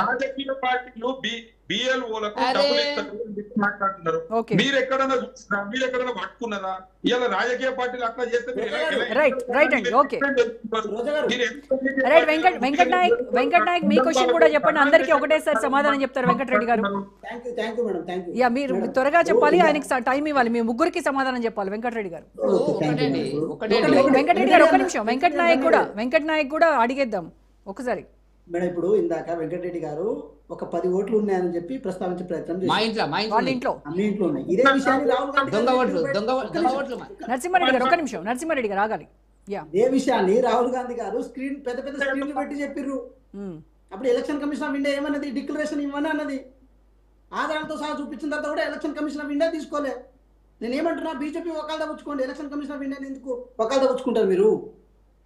రాజకీయ పార్టీలు బిఎల్ఓలకు డబ్బులు మాట్లాడుతున్నారు. మీరు ఎక్కడన్నా చూసినా, మీరు ఎక్కడన్నా పట్టుకున్నారా? ఇలా రాజకీయ పార్టీలు అట్లా చేస్తే వెంకట్ నాయక్ మీ క్వశ్చన్ కూడా చెప్పండి, అందరికీ ఒకటేసారి సమాధానం చెప్తారు వెంకటరెడ్డి గారు. మీరు త్వరగా చెప్పాలి, ఆయనకి టైం ఇవ్వాలి, మీ ముగ్గురికి సమాధానం చెప్పాలి. వెంకటరెడ్డి గారు వెంకటరెడ్డి గారు ఒక్క నిమిషం, వెంకట్ నాయక్ కూడా అడిగేద్దాం ఒకసారి. మేడం ఇప్పుడు ఇందాక వెంకటరెడ్డి గారు ఒక 10 ఓట్లు ఉన్నాయని చెప్పి ప్రస్తావించే ప్రయత్నం వాళ్ళ ఇంట్లో ఉన్నాయి. ఇదే విషయాన్ని రాహుల్ నరసింహారెడ్డి గారు ఒక్క నిమిషం, నరసింహారెడ్డి గారు ఆగాలి. ఇదే విషయాన్ని రాహుల్ గాంధీ గారు పెద్ద స్క్రీన్లు పెట్టి చెప్పిర్రు. అప్పుడు ఎలక్షన్ కమిషన్ ఆఫ్ ఇండియా ఏమన్నది, డిక్లరేషన్ ఇవ్వని అన్నది. ఆధారాలతో సహా చూపించిన తర్వాత కూడా ఎలక్షన్ కమిషన్ ఆఫ్ ఇండియా తీసుకోలే. నేను ఏమంటున్నా, బీజేపీ ఒకళ్ళు దవ్వుకోండి, ఎలక్షన్ కమిషన్ ఆఫ్ ఇండియాని ఎందుకు ఒకళ్ళు దవ్వుకుంటారు మీరు?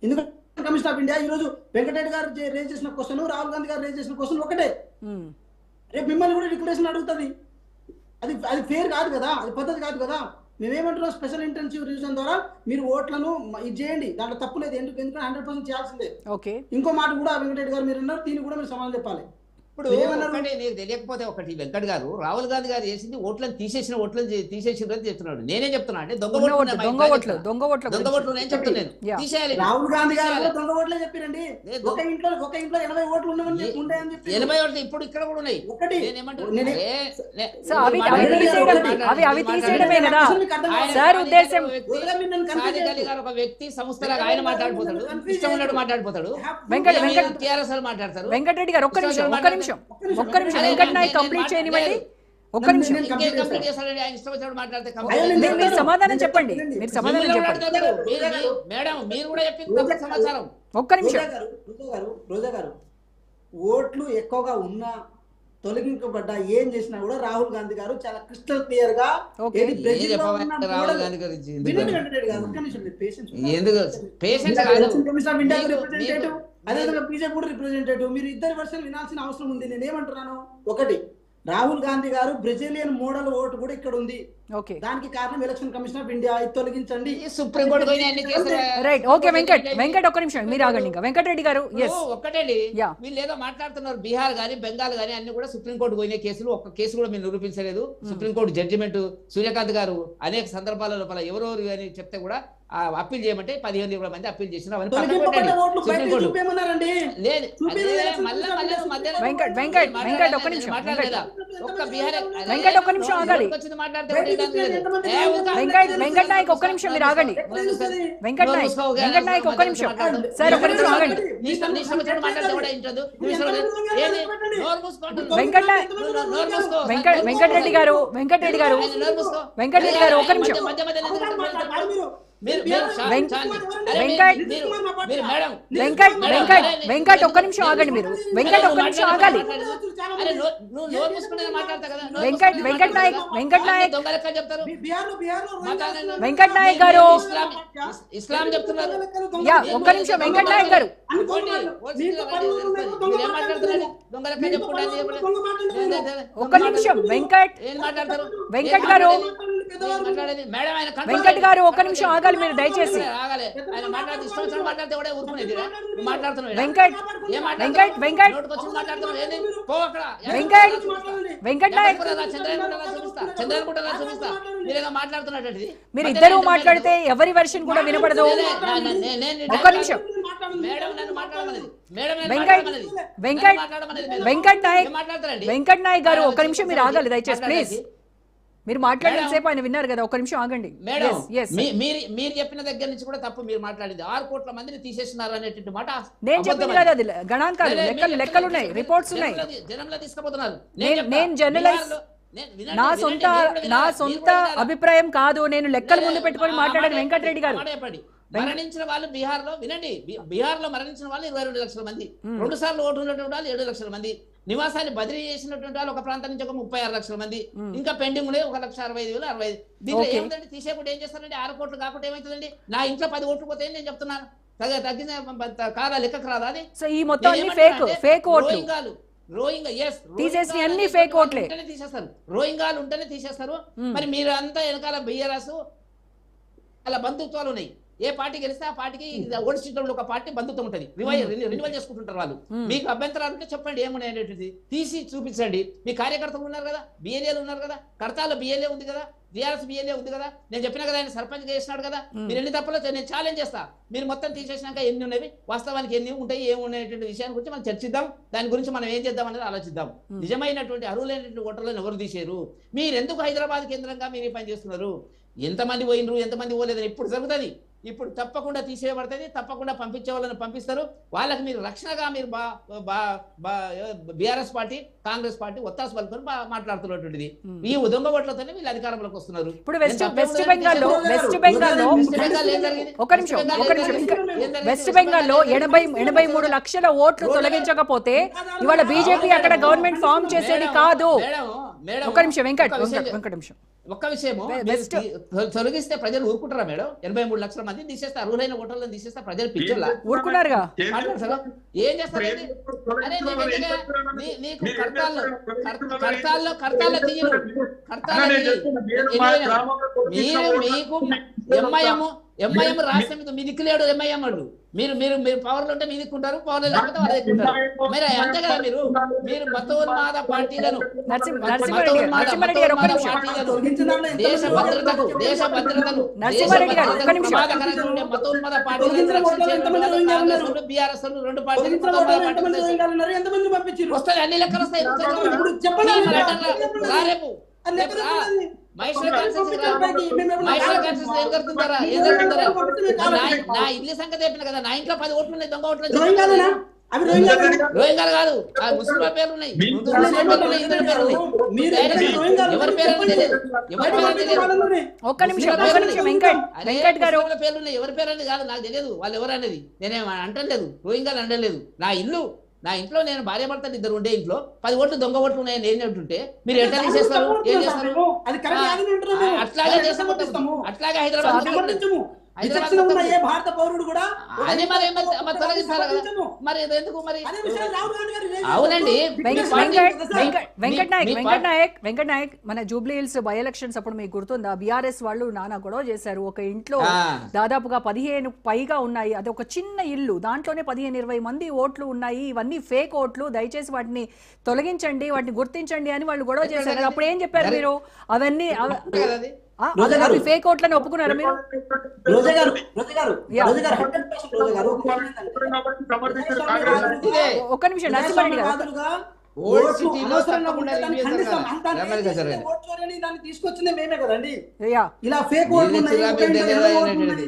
ఎందుకంటే కమిషన్ ఆఫ్ ఇండియా ఈ రోజు వెంకటరెడ్డి గారు రేజ్ చేసిన క్వశ్చన్, రాహుల్ గాంధీ గారు రేజ్ చేసిన క్వశ్చన్ ఒకటే. రేపు మిమ్మల్ని కూడా డిక్లరేషన్ అడుగుతుంది. అది ఫేర్ కాదు కదా, అది పద్ధతి కాదు కదా. మేమేమంటున్నాం, స్పెషల్ ఇంటెన్సివ్ రివిజన్ ద్వారా మీరు ఓట్లను ఇది చేయండి, దాంట్లో తప్పు లేదు. ఎందుకంటే 100% చేయాల్సిందే. ఇంకో మాట కూడా వెంకటరెడ్డి గారు మీరు ఉన్నారు, దీన్ని కూడా మీరు సమాధానం చెప్పాలి. ఇప్పుడు నీకు తెలియకపోతే ఒకటి, వెంకట్ గారు రాహుల్ గాంధీ గారు చేసింది ఓట్లను తీసేసిరని చెప్తున్నాడు. నేనే చెప్తున్నా అంటే దొంగ ఓట్లు నేను చెప్తున్నాను, తీసేయాలి. రాహుల్ గాంధీ గారు దొంగ ఓట్లే చెప్పారండి. ఒక ఇంట్లో 80 ఓట్లు ఉన్నాయని చెప్పి 80 ఓట్లు ఇప్పుడు ఇక్కడ కూడా ఉన్నాయి. ఒక వ్యక్తి సంస్థలాగా ఆయన మాట్లాడిపోతాడు, ఇష్టం ఉన్నట్టు మాట్లాడిపోతాడు. టీఆర్ఎస్ మాట్లాడతారు. వెంకటరెడ్డి గారు ఒక్క నిమిషం వెంకట్ నాయక్ కంప్లీట్ చేయనివ్వండి. ఒక్క నిమిషం మీరు సమాధానం చెప్పండి, మేడం మీరు కూడా చెప్పింది సమాచారం. ఒక్క నిమిషం. రోజా గారు ఓట్లు ఎక్కువగా ఉన్నా తొలగింపబడ్డా ఏం చేసినా కూడా రాహుల్ గాంధీ గారు చాలా క్రిస్టల్ క్లియర్ గా అదేవిధంగా బీజేపీ కూడా రిప్రజెంటేటివ్. మీరు ఇద్దరి వర్షన్ వినాల్సిన అవసరం ఉంది. నేను ఏమంటున్నాను, ఒకటి రాహుల్ గాంధీ గారు బ్రెజిలియన్ మోడల్ ఓటు కూడా ఇక్కడ ఉంది. దానికి కారణం ఎలక్షన్ కమిషన్ ఆఫ్ ఇండియా, తొలగించండి. Supreme court right. ఓకే వెంకట్ ఒక్క నిమిషం మీరు ఆగండి. ఇంకా వెంకటరెడ్డి గారు ఒక్కటండి, వీళ్ళు ఏదో మాట్లాడుతున్నారు. బీహార్ గానీ బెంగాల్ గానీ అన్ని కూడా సుప్రీంకోర్టు పోయిన కేసులు, ఒక్క కేసు కూడా మీరు నిరూపించలేదు. సుప్రీంకోర్టు జడ్జిమెంట్ సూర్యకాంత్ గారు అనేక సందర్భాల లోపల ఎవరెవరు అని చెప్తే కూడా అప్పీల్ చేయమంటే 15 మంది అప్పీల్ చేసిన వెంకట్ నాయక్ ఒక్క నిమిషం మీరు ఆగండి. వెంకట్ నాయక్ ఒక్క నిమిషం సార్, ఒక్క నిమిషం ఆగండి. వెంకటరెడ్డి గారు ఒక్క నిమిషం. వెంకట్ ఒక్క నిమిషం ఆగండి. మీరు వెంకట్ ఒక్క నిమిషం ఆగాలి. వెంకట్ నాయక్ గారు ఇస్లాం చెప్తున్నారు. ఒక్క నిమిషం వెంకట్ నాయక్ గారు ఒక్క నిమిషం. వెంకట్ గారు ఒక్క నిమిషం ఆగాలి మీరు దయచేసి. మీరు ఇద్దరు మాట్లాడితే ఎవరి వర్షన్ కూడా వినపడదు. ఒక్క నిమిషం. వెంకట్ నాయక్ గారు ఒక్క నిమిషం మీరు ఆగాలి దయచేసి ప్లీజ్. మీరు మాట్లాడేసేపు ఆయన విన్నారు కదా, ఒక నిమిషం ఆగండి. మీరు చెప్పిన దగ్గర నుంచి కూడా తప్పు. మీరు మాట్లాడింది 6 కోట్ల మందిని తీసేస్తున్నారు అనేటువంటి మాట నేను చెప్పింది కదా, అది గణాంకాలు లెక్కలు ఉన్నాయి, రిపోర్ట్స్ ఉన్నాయి. జనంలో తీసుకుపోతున్నారు. నేను జర్నలైజ్ నా సొంత అభిప్రాయం కాదు, నేను లెక్కలు ముందు పెట్టుకొని మాట్లాడాను. వెంకటరెడ్డి గారు మరణించిన వాళ్ళు బీహార్ లో వినండి, బీహార్ లో మరణించిన వాళ్ళు 22 లక్షల మంది, 2 సార్లు ఓటు ఉన్నటువంటి వాళ్ళు 7 లక్షల మంది, నివాసాన్ని బదిలీ చేసినటువంటి వాళ్ళు ఒక ప్రాంతం నుంచి ఒక 36 లక్షల మంది, ఇంకా పెండింగ్ 1,65,065. దీంట్లో ఏమిటంటే తీసేప్పుడు ఏం చేస్తారండి? 6 కోట్లు కాకుండా ఏమవుతుందండి? నా ఇంట్లో 10 ఓట్లు పోతే నేను చెప్తున్నాను, తగ్గింది కాదా? లెక్కకు రాదా అది? సో ఈ మొత్తం ఫేక్ ఓట్లు తీసేసి ఫేక్ ఓట్లే తీసేస్తారు. రోహింగాలు ఉంటేనే తీసేస్తారు. మరి మీరు అంతా వెనకాల బిఆర్ఎస్ అలా బంధుత్వాలు ఉన్నాయి. ఏ పార్టీ గెలిస్తే ఆ పార్టీకి ఓడిచిట్లో ఒక పార్టీ బంధుత్వం ఉంటుంది, రినివల్ చేసుకుంటుంటారు వాళ్ళు. మీకు అభ్యంతరాలు ఉంటే చెప్పండి ఏమున్నాయి అనేటిది తీసి చూపించండి. మీ కార్యకర్తలు ఉన్నారు కదా, బిఎల్ఏలు ఉన్నారు కదా, కడతాలో బిఎల్ఏ ఉంది కదా, టీఆర్ఎస్ బిఎల్ఏ ఉంది కదా, నేను చెప్పిన కదా ఆయన సర్పంచ్ చేసినాడు కదా, మీరు ఎన్ని తప్పులో నేను ఛాలెంజ్ చేస్తా. మీరు మొత్తం తీసేసినాక ఎన్ని ఉన్నవి, వాస్తవానికి ఎన్ని ఉంటాయి, ఏమున్నాయటువంటి విషయాన్ని గురించి మనం చర్చిద్దాం. దాని గురించి మనం ఏం చేద్దాం అనేది ఆలోచిద్దాం. నిజమైనటువంటి అర్హులైనటువంటి ఓటర్లను ఎవరు తీసేరు? మీరు ఎందుకు హైదరాబాద్ కేంద్రంగా మీరు ఈ పని చేస్తున్నారు? ఎంతమంది పోయినరు, ఎంతమంది పోలేదని ఇప్పుడు జరుగుతుంది. ఇప్పుడు తప్పకుండా తీసేయబడుతుంది, తప్పకుండా పంపించే వాళ్ళని పంపిస్తారు. వాళ్ళకి మీరు రక్షణగా మీరు బీఆర్ఎస్ పార్టీ కాంగ్రెస్ పార్టీ ఒత్తాసు పలుకొని మాట్లాడుతున్నటువంటిది. ఈ దొంగ ఓట్లతోనే వీళ్ళు అధికారంలోకి వస్తున్నారు. ఇప్పుడు వెస్ట్ బెంగాల్లో వెస్ట్ బెంగాల్లో 83 లక్షల ఓట్లు తొలగించకపోతే ఇవాళ బీజేపీ అక్కడ గవర్నమెంట్ ఫామ్ చేసేది కాదు. ఒక్క నిమిషం ఒక్క విషయము, తొలగిస్తే ప్రజలు ఊరుకుంటారా మేడం? 83 లక్షల మంది తీసేస్తే, అర్హులైన ఓటర్లను తీసేస్తే ప్రజలు పిచ్చర్లా ఊరుకున్నారుగా. ఏం చేస్తారు? నీకు కర్తాల్లో తీయరు, మీకు ఎంఐఎం రాష్ట్రం మీ దిక్కులేడు. ఎంఐఎం వాళ్ళు మీరు పవర్ లో ఉంటే మీ దిక్కుంటారు, పవర్ లో లేకపోతే వాళ్ళు దిక్కుంటారు. మరి అంతే కదా, మీరు మతోన్మాద పార్టీలను, దేశ భద్రతను మతోన్మాద పార్టీలు బీఆర్ఎస్ రెండు పార్టీలు వస్తాయి, అన్ని లెక్కలు వస్తాయి. రేపు నా ఇల్లు సంగతి చెప్పిన కదా, నా ఇంట్లో 10 ఓట్లు ఉన్నాయి, దొంగ ఓట్లు రోహింగాలు కాదు, ముస్లిం పేర్లు ఉన్నాయి, ఎవరి పేరు తెలియదు, ఒక్క నిమిషం వెంకట్ గారు పేర్లు ఎవరి పేరు అనేది కాదు, నాకు తెలియదు వాళ్ళు ఎవరు అనేది. నేనేం అంటలేదు, రోహింగాలు అంటలేదు. నా ఇంట్లో నేను భార్య భర్తలు ఇద్దరు ఉండే ఇంట్లో 10 ఓట్లు దొంగ ఓట్లు ఉన్నాయని ఏంటంటే మీరు ఎట్లా తీసేస్తారు? ఏం చేస్తారు? అట్లాగే చేస్తాము, అట్లాగే భారత పౌరుడు కూడా అది మరి తొలగిస్తారు కదా. మరి ఎందుకు మరి? అవునండి, వెంకట్ నాయక్ మన జూబ్లీ హిల్స్ బై ఎలక్షన్స్ అప్పుడు మీకు గుర్తుందా? బీఆర్ఎస్ వాళ్ళు నానా గొడవ చేశారు. ఒక ఇంట్లో దాదాపుగా 15 పైగా ఉన్నాయి, అది ఒక చిన్న ఇల్లు, దాంట్లోనే 15-20 మంది ఓట్లు ఉన్నాయి, ఇవన్నీ ఫేక్ ఓట్లు, దయచేసి వాటిని తొలగించండి, వాటిని గుర్తించండి అని వాళ్ళు గొడవ చేశారు. అప్పుడు ఏం చెప్పారు మీరు? అవన్నీ ఫేక్ ఓట్లని ఒప్పుకున్నారా మీరు? ఒక్క నిమిషం నరసింహారెడ్డి తీసుకొచ్చిందే మేమే కదండి. ఇలా ఫేక్ ఓట్లు